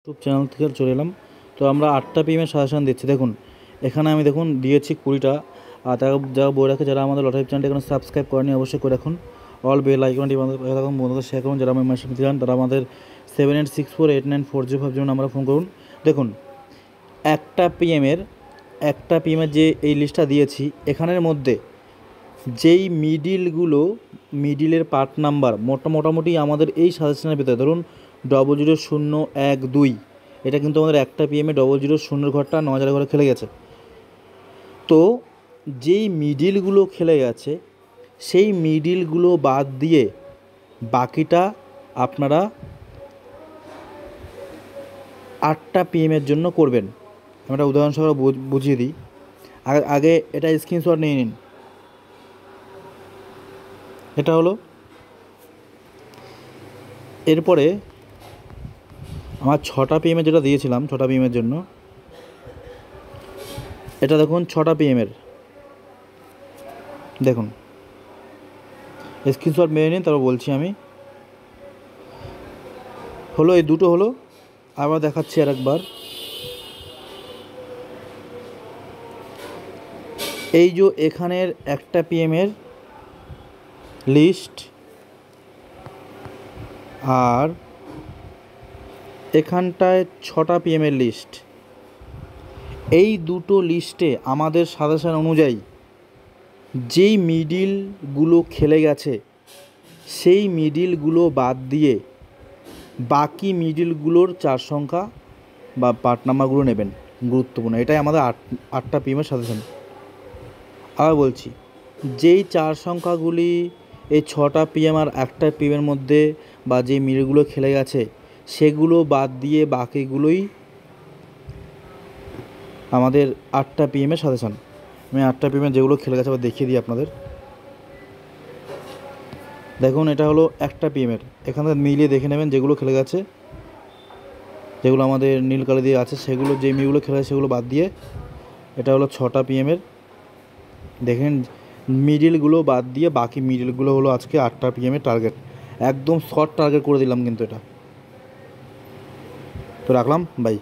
YouTube channel থেকে চলে এলাম। তো আমরা 8টা PM সাজেশান দিচ্ছি। দেখুন এখানে আমি দিয়েছি 20টা। আর তারা যারা বই রাখে, যারা আমাদের লটারি চ্যানেলটা এখানে সাবস্ক্রাইব করেনি অবশ্যই করে রাখুন। অল বেল আইকনটি রাখুন, বন্ধুদের শেয়ার করুন। যারা আমার মেসেজ দিতে চান তারা আমাদের 7864894050 নাম্বারে ফোন করুন। দেখুন একটা পিএমের যে এই লিস্টটা দিয়েছি, এখানের মধ্যে যেই মিডিলের পার্ট নাম্বার মোটামুটি আমাদের এই সাজেশনের ভিতরে ধরুন 00012, এটা কিন্তু আমাদের একটা পিএমে 000 ঘরটা 9000 ঘরে খেলে গেছে। তো যেই মিডিলগুলো খেলে গেছে সেই মিডিলগুলো বাদ দিয়ে বাকিটা আপনারা 8টা পিএমের জন্য করবেন। আমি একটা উদাহরণ সহকারে বুঝিয়ে দিই। আগে এটা স্ক্রিনশট নিয়ে নিন। এটা হলো, এরপরে আমার 6টা পিএমে যেটা দিয়েছিলাম 6টা পিএমের জন্য, এটা দেখুন 6টা পিএমের, দেখুন স্ক্রিনশট মেরে নিন, তারপর বলছি আমি। হলো এই দুটো হলো, আবার দেখাচ্ছি আর একবার। এই যে এখানের একটা পিএমের লিস্ট আর এখানটায় 6টা পিএমের লিস্ট, এই দুটো লিস্টে আমাদের সাজেশন অনুযায়ী যেই মিডিলগুলো খেলে গেছে সেই মিডিলগুলো বাদ দিয়ে বাকি মিডিলগুলোর 4 সংখ্যা বা পার্ট নাম্বারগুলো নেবেন। গুরুত্বপূর্ণ, এটাই আমাদের 8টা পিএমের সাজেশন। আবার বলছি, যেই 4 সংখ্যাগুলি এই 6টা পিএম আর একটা পিএমের মধ্যে বা যেই মিডিলগুলো খেলে গেছে সেগুলো বাদ দিয়ে বাকিগুলোই আমাদের 8টা পিএমের সাজেশন। আমি 8টা পিএমে যেগুলো খেলে গেছে আবার দেখিয়ে দিই আপনাদের। দেখুন এটা হলো একটা পিএমের, এখানে মিলিয়ে দেখে নেবেন যেগুলো খেলে গেছে, যেগুলো আমাদের নীল কালি দিয়ে আছে সেগুলো, যে মিগুলো খেলে গেছে সেগুলো বাদ দিয়ে এটা হলো 6টা পিএমের। দেখেন মিডিলগুলো বাদ দিয়ে বাকি মিডিলগুলো হলো আজকে 8টা পিএমের টার্গেট। একদম শর্ট টার্গেট করে দিলাম কিন্তু এটা। তো রাখলাম, বাই।